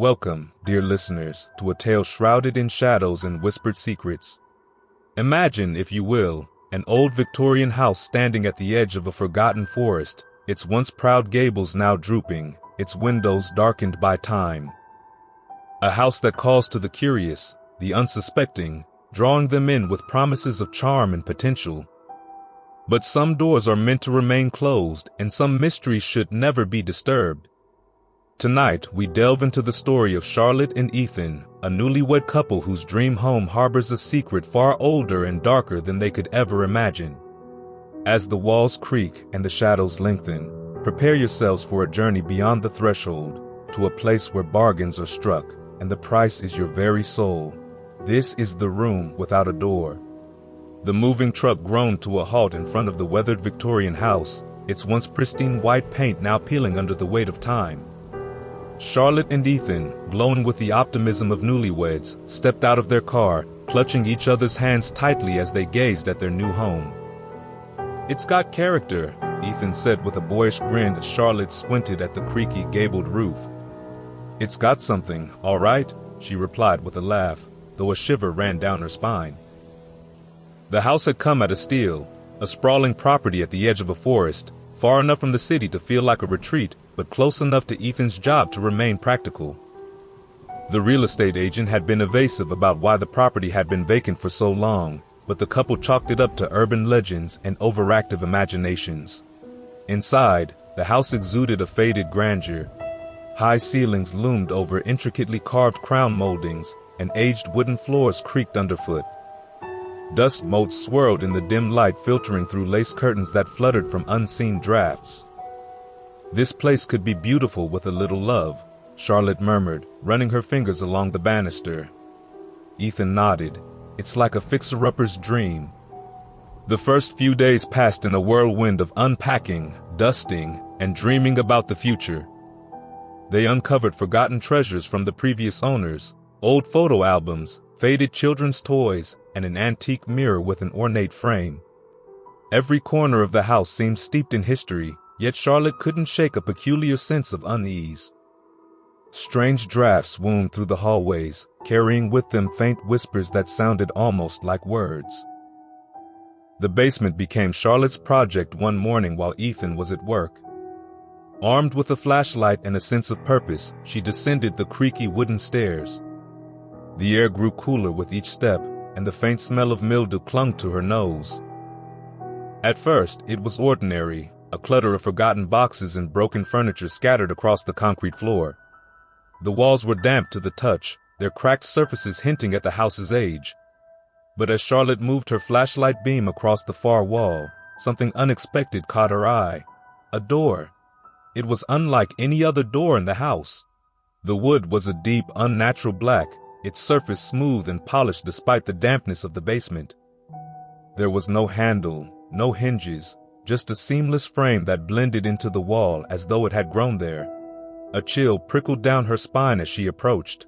Welcome, dear listeners, to a tale shrouded in shadows and whispered secrets. Imagine, if you will, an old Victorian house standing at the edge of a forgotten forest, its once proud gables now drooping, its windows darkened by time. A house that calls to the curious, the unsuspecting, drawing them in with promises of charm and potential. But some doors are meant to remain closed, and some mysteries should never be disturbed. Tonight, we delve into the story of Charlotte and Ethan, a newlywed couple whose dream home harbors a secret far older and darker than they could ever imagine. As the walls creak and the shadows lengthen, prepare yourselves for a journey beyond the threshold, to a place where bargains are struck, and the price is your very soul. This is The Room Without a Door. The moving truck groaned to a halt in front of the weathered Victorian house, its once pristine white paint now peeling under the weight of time. Charlotte and Ethan, glowing with the optimism of newlyweds, stepped out of their car, clutching each other's hands tightly as they gazed at their new home. "It's got character," Ethan said with a boyish grin as Charlotte squinted at the creaky, gabled roof. "It's got something, all right," she replied with a laugh, though a shiver ran down her spine. The house had come at a steal, a sprawling property at the edge of a forest, far enough from the city to feel like a retreat, but close enough to Ethan's job to remain practical. The real estate agent had been evasive about why the property had been vacant for so long, but the couple chalked it up to urban legends and overactive imaginations. Inside, the house exuded a faded grandeur. High ceilings loomed over intricately carved crown moldings, and aged wooden floors creaked underfoot. Dust motes swirled in the dim light filtering through lace curtains that fluttered from unseen drafts. "This place could be beautiful with a little love," Charlotte murmured, running her fingers along the banister. Ethan nodded. "It's like a fixer-upper's dream." The first few days passed in a whirlwind of unpacking, dusting, and dreaming about the future. They uncovered forgotten treasures from the previous owners, old photo albums, faded children's toys, and an antique mirror with an ornate frame. Every corner of the house seemed steeped in history, yet Charlotte couldn't shake a peculiar sense of unease. Strange drafts wound through the hallways, carrying with them faint whispers that sounded almost like words. The basement became Charlotte's project one morning while Ethan was at work. Armed with a flashlight and a sense of purpose, she descended the creaky wooden stairs. The air grew cooler with each step, and the faint smell of mildew clung to her nose. At first, it was ordinary, a clutter of forgotten boxes and broken furniture scattered across the concrete floor. The walls were damp to the touch, their cracked surfaces hinting at the house's age. But as Charlotte moved her flashlight beam across the far wall, something unexpected caught her eye. A door. It was unlike any other door in the house. The wood was a deep, unnatural black, its surface smooth and polished despite the dampness of the basement. There was no handle, no hinges, just a seamless frame that blended into the wall as though it had grown there. A chill prickled down her spine as she approached.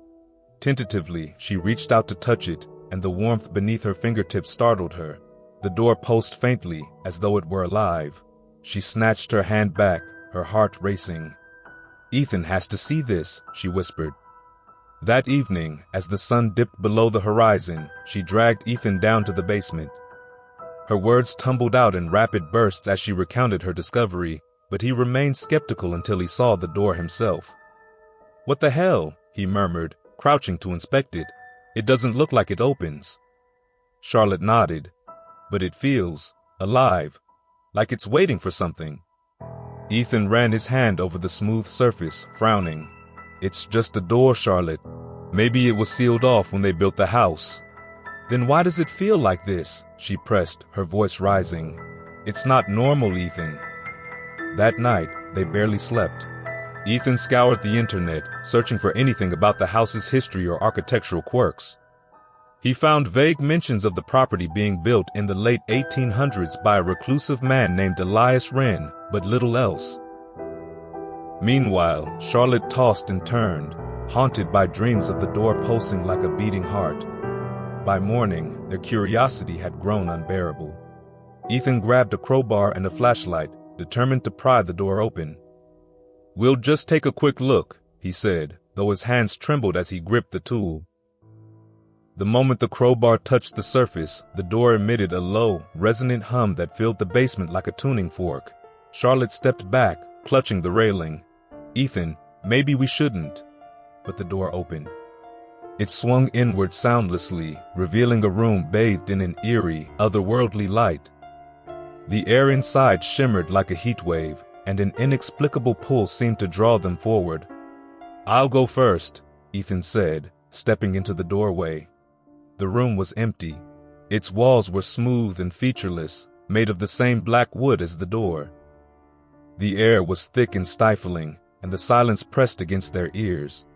Tentatively, she reached out to touch it, and the warmth beneath her fingertips startled her. The door pulsed faintly, as though it were alive. She snatched her hand back, her heart racing. "Ethan has to see this," she whispered. That evening, as the sun dipped below the horizon, she dragged Ethan down to the basement. Her words tumbled out in rapid bursts as she recounted her discovery, but he remained skeptical until he saw the door himself. "What the hell?" he murmured, crouching to inspect it. "It doesn't look like it opens." Charlotte nodded. "But it feels alive, like it's waiting for something." Ethan ran his hand over the smooth surface, frowning. "It's just a door, Charlotte. Maybe it was sealed off when they built the house." "Then why does it feel like this?" she pressed, her voice rising. "It's not normal, Ethan." That night, they barely slept. Ethan scoured the internet, searching for anything about the house's history or architectural quirks. He found vague mentions of the property being built in the late 1800s by a reclusive man named Elias Wren, but little else. Meanwhile, Charlotte tossed and turned, haunted by dreams of the door pulsing like a beating heart. By morning, their curiosity had grown unbearable. Ethan grabbed a crowbar and a flashlight, determined to pry the door open. "We'll just take a quick look," he said, though his hands trembled as he gripped the tool. The moment the crowbar touched the surface, the door emitted a low, resonant hum that filled the basement like a tuning fork. Charlotte stepped back, clutching the railing. "Ethan, maybe we shouldn't." But the door opened. It swung inward soundlessly, revealing a room bathed in an eerie, otherworldly light. The air inside shimmered like a heat wave, and an inexplicable pull seemed to draw them forward. "I'll go first," Ethan said, stepping into the doorway. The room was empty. Its walls were smooth and featureless, made of the same black wood as the door. The air was thick and stifling, and the silence pressed against their ears.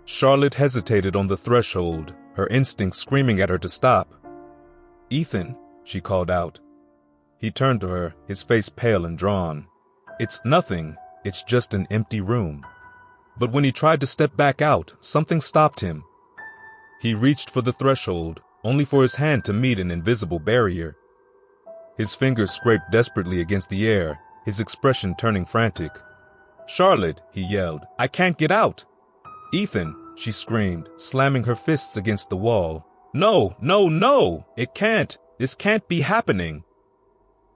Charlotte hesitated on the threshold, her instincts screaming at her to stop. "Ethan," she called out. He turned to her, his face pale and drawn. "It's nothing, it's just an empty room." But when he tried to step back out, something stopped him. He reached for the threshold, only for his hand to meet an invisible barrier. His fingers scraped desperately against the air, his expression turning frantic. "Charlotte," he yelled, "I can't get out!" "Ethan," she screamed, slamming her fists against the wall. "No, no, no! It can't! This can't be happening!"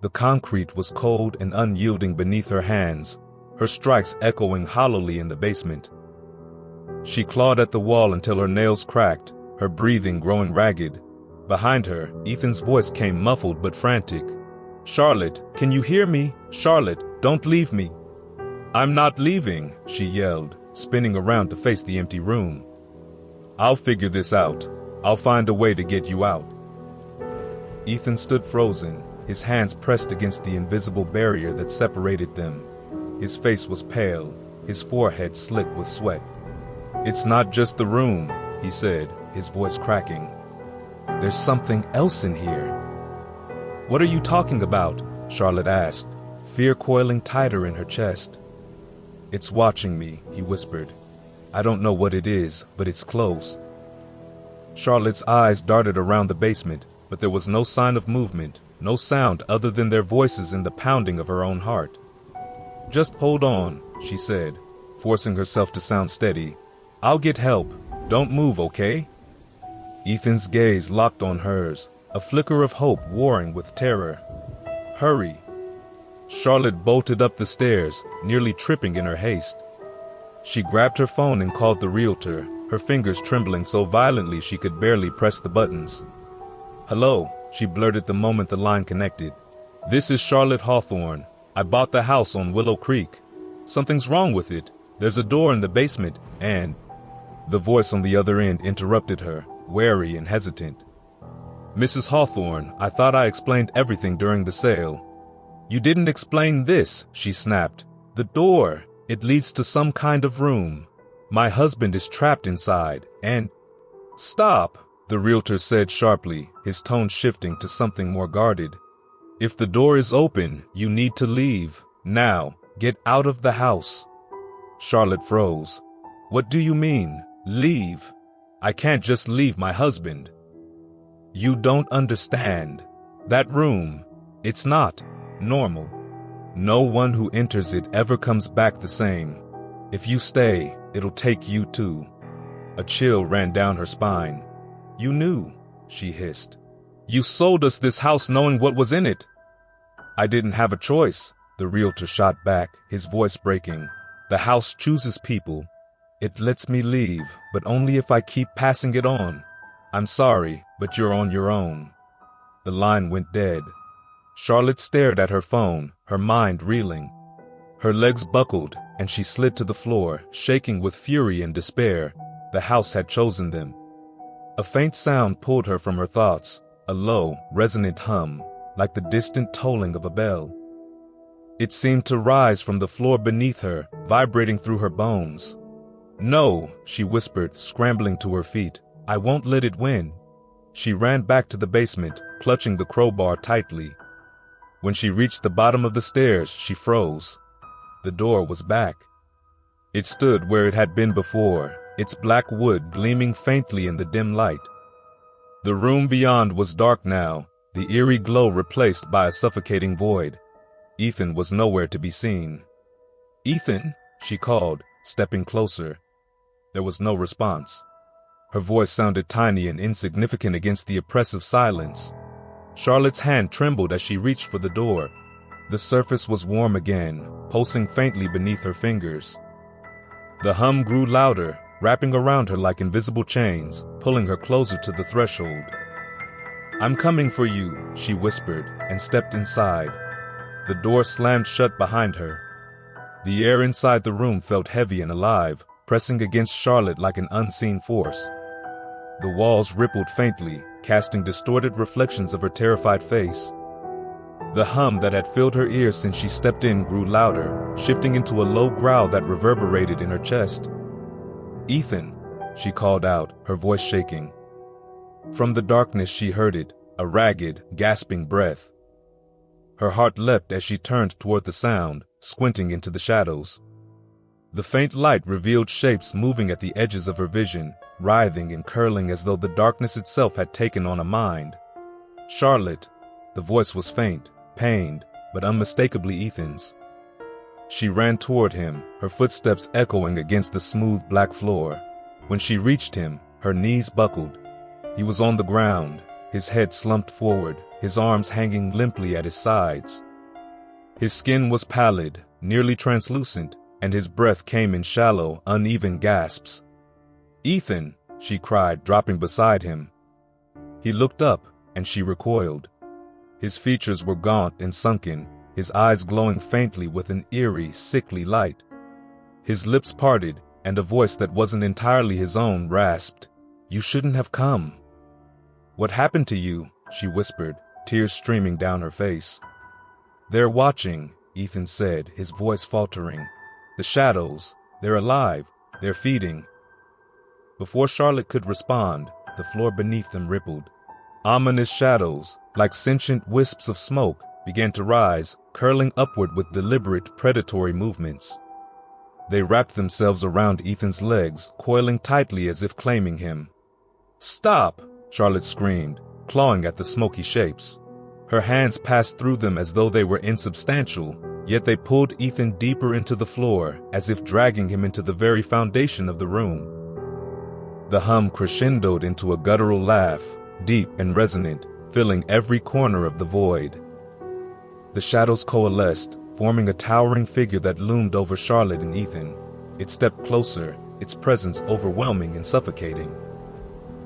The concrete was cold and unyielding beneath her hands, her strikes echoing hollowly in the basement. She clawed at the wall until her nails cracked, her breathing growing ragged. Behind her, Ethan's voice came muffled but frantic. "Charlotte, can you hear me? Charlotte, don't leave me." "I'm not leaving," she yelled, spinning around to face the empty room. "I'll figure this out. I'll find a way to get you out." Ethan stood frozen, his hands pressed against the invisible barrier that separated them. His face was pale, his forehead slick with sweat. "It's not just the room," he said, his voice cracking. "There's something else in here." "What are you talking about?" Charlotte asked, fear coiling tighter in her chest. "It's watching me," he whispered. "I don't know what it is, but it's close." Charlotte's eyes darted around the basement, but there was no sign of movement, no sound other than their voices and the pounding of her own heart. "Just hold on," she said, forcing herself to sound steady. "I'll get help. Don't move, okay?" Ethan's gaze locked on hers, a flicker of hope warring with terror. "Hurry." Charlotte bolted up the stairs, nearly tripping in her haste. She grabbed her phone and called the realtor, her fingers trembling so violently she could barely press the buttons. "Hello," she blurted the moment the line connected. "This is Charlotte Hawthorne. I bought the house on Willow Creek. Something's wrong with it. There's a door in the basement, and—" The voice on the other end interrupted her, wary and hesitant. "Mrs. Hawthorne, I thought I explained everything during the sale." "You didn't explain this," she snapped. "The door, it leads to some kind of room. My husband is trapped inside, and—" "Stop," the realtor said sharply, his tone shifting to something more guarded. "If the door is open, you need to leave. Now, get out of the house." Charlotte froze. "What do you mean, leave? I can't just leave my husband." "You don't understand. That room, it's not normal. No one who enters it ever comes back the same. If you stay, it'll take you too." A chill ran down her spine. "You knew," she hissed. "You sold us this house knowing what was in it." "I didn't have a choice," the realtor shot back, his voice breaking. "The house chooses people. It lets me leave, but only if I keep passing it on. I'm sorry, but you're on your own." The line went dead. Charlotte stared at her phone, her mind reeling. Her legs buckled, and she slid to the floor, shaking with fury and despair. The house had chosen them. A faint sound pulled her from her thoughts, a low, resonant hum, like the distant tolling of a bell. It seemed to rise from the floor beneath her, vibrating through her bones. "No," she whispered, scrambling to her feet. "I won't let it win." She ran back to the basement, clutching the crowbar tightly. When she reached the bottom of the stairs, she froze. The door was back. It stood where it had been before, its black wood gleaming faintly in the dim light. The room beyond was dark now, the eerie glow replaced by a suffocating void. Ethan was nowhere to be seen. "Ethan," she called, stepping closer. There was no response. Her voice sounded tiny and insignificant against the oppressive silence. Charlotte's hand trembled as she reached for the door. The surface was warm again, pulsing faintly beneath her fingers. The hum grew louder, wrapping around her like invisible chains, pulling her closer to the threshold. "I'm coming for you," she whispered, and stepped inside. The door slammed shut behind her. The air inside the room felt heavy and alive, pressing against Charlotte like an unseen force. The walls rippled faintly, casting distorted reflections of her terrified face. The hum that had filled her ears since she stepped in grew louder, shifting into a low growl that reverberated in her chest. "Ethan," she called out, her voice shaking. From the darkness she heard it, a ragged, gasping breath. Her heart leapt as she turned toward the sound, squinting into the shadows. The faint light revealed shapes moving at the edges of her vision, writhing and curling as though the darkness itself had taken on a mind. "Charlotte." The voice was faint, pained, but unmistakably Ethan's. She ran toward him, her footsteps echoing against the smooth black floor. When she reached him, her knees buckled. He was on the ground, his head slumped forward, his arms hanging limply at his sides. His skin was pallid, nearly translucent, and his breath came in shallow, uneven gasps. "Ethan," she cried, dropping beside him. He looked up, and she recoiled. His features were gaunt and sunken, his eyes glowing faintly with an eerie, sickly light. His lips parted, and a voice that wasn't entirely his own rasped, "You shouldn't have come." "What happened to you?" she whispered, tears streaming down her face. "They're watching," Ethan said, his voice faltering. "The shadows, they're alive, they're feeding." Before Charlotte could respond, the floor beneath them rippled. Ominous shadows, like sentient wisps of smoke, began to rise, curling upward with deliberate, predatory movements. They wrapped themselves around Ethan's legs, coiling tightly as if claiming him. "Stop!" Charlotte screamed, clawing at the smoky shapes. Her hands passed through them as though they were insubstantial, yet they pulled Ethan deeper into the floor, as if dragging him into the very foundation of the room. The hum crescendoed into a guttural laugh, deep and resonant, filling every corner of the void. The shadows coalesced, forming a towering figure that loomed over Charlotte and Ethan. It stepped closer, its presence overwhelming and suffocating.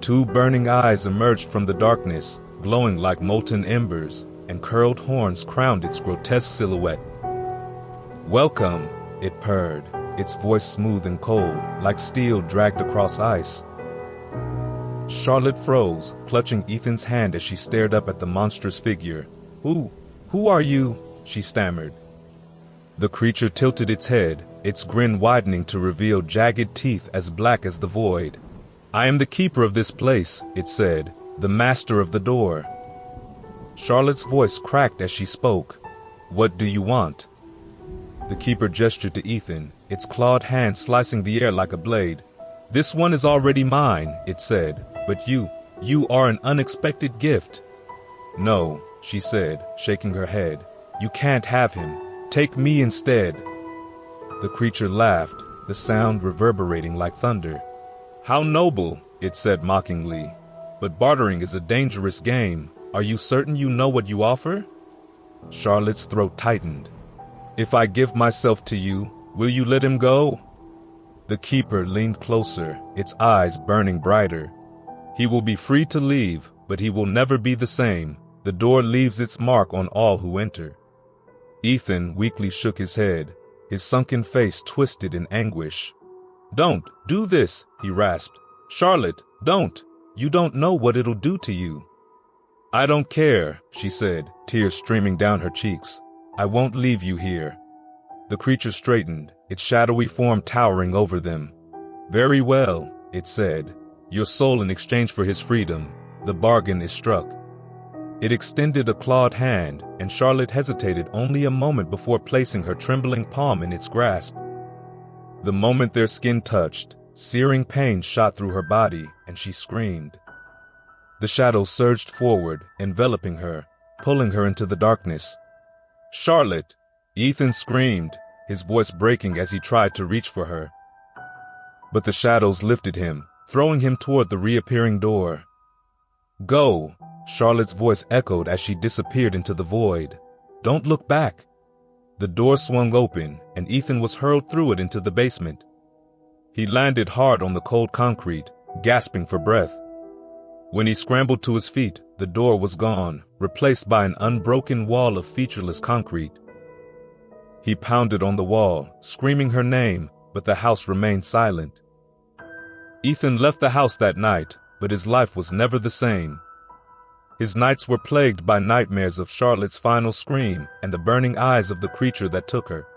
Two burning eyes emerged from the darkness, glowing like molten embers, and curled horns crowned its grotesque silhouette. "Welcome," it purred, its voice smooth and cold, like steel dragged across ice. Charlotte froze, clutching Ethan's hand as she stared up at the monstrous figure. Who are you?" she stammered. The creature tilted its head, its grin widening to reveal jagged teeth as black as the void. "I am the keeper of this place," it said, "the master of the door." Charlotte's voice cracked as she spoke. "What do you want?" The keeper gestured to Ethan, its clawed hand slicing the air like a blade. "This one is already mine," it said, "but you are an unexpected gift." "No," she said, shaking her head. "You can't have him. Take me instead." The creature laughed, the sound reverberating like thunder. "How noble," it said mockingly. "But bartering is a dangerous game. Are you certain you know what you offer?" Charlotte's throat tightened. "If I give myself to you, will you let him go?" The keeper leaned closer, its eyes burning brighter. "He will be free to leave, but he will never be the same. The door leaves its mark on all who enter." Ethan weakly shook his head, his sunken face twisted in anguish. "Don't do this," he rasped. "Charlotte, don't. You don't know what it'll do to you." "I don't care," she said, tears streaming down her cheeks. "I won't leave you here." The creature straightened, its shadowy form towering over them. "Very well," it said. "Your soul in exchange for his freedom. The bargain is struck." It extended a clawed hand, and Charlotte hesitated only a moment before placing her trembling palm in its grasp. The moment their skin touched, searing pain shot through her body, and she screamed. The shadow surged forward, enveloping her, pulling her into the darkness. "Charlotte!" Ethan screamed, his voice breaking as he tried to reach for her. But the shadows lifted him, throwing him toward the reappearing door. "Go," Charlotte's voice echoed as she disappeared into the void. "Don't look back." The door swung open, and Ethan was hurled through it into the basement. He landed hard on the cold concrete, gasping for breath. When he scrambled to his feet, the door was gone, replaced by an unbroken wall of featureless concrete. He pounded on the wall, screaming her name, but the house remained silent. Ethan left the house that night, but his life was never the same. His nights were plagued by nightmares of Charlotte's final scream and the burning eyes of the creature that took her.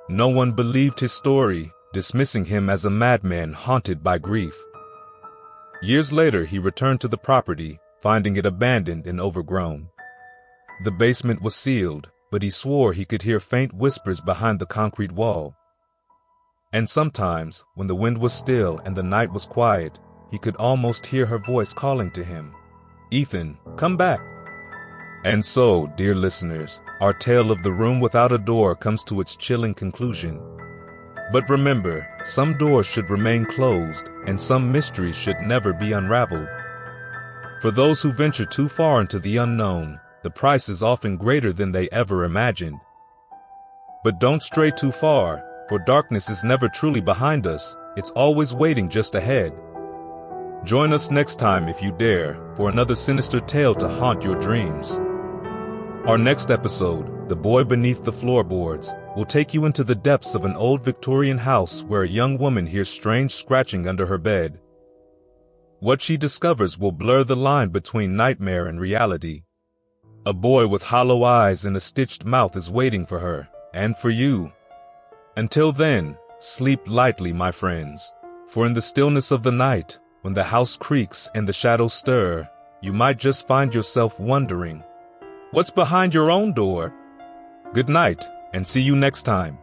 No one believed his story, dismissing him as a madman haunted by grief. Years later, he returned to the property, finding it abandoned and overgrown. The basement was sealed, but he swore he could hear faint whispers behind the concrete wall. And sometimes, when the wind was still and the night was quiet, he could almost hear her voice calling to him, "Ethan, come back." And so, dear listeners, our tale of the room without a door comes to its chilling conclusion. But remember, some doors should remain closed, and some mysteries should never be unraveled. For those who venture too far into the unknown, the price is often greater than they ever imagined. But don't stray too far, for darkness is never truly behind us, it's always waiting just ahead. Join us next time if you dare, for another sinister tale to haunt your dreams. Our next episode, The Boy Beneath the Floorboards, will take you into the depths of an old Victorian house where a young woman hears strange scratching under her bed. What she discovers will blur the line between nightmare and reality. A boy with hollow eyes and a stitched mouth is waiting for her, and for you. Until then, sleep lightly, my friends, for in the stillness of the night, when the house creaks and the shadows stir, you might just find yourself wondering, what's behind your own door? Good night, and see you next time.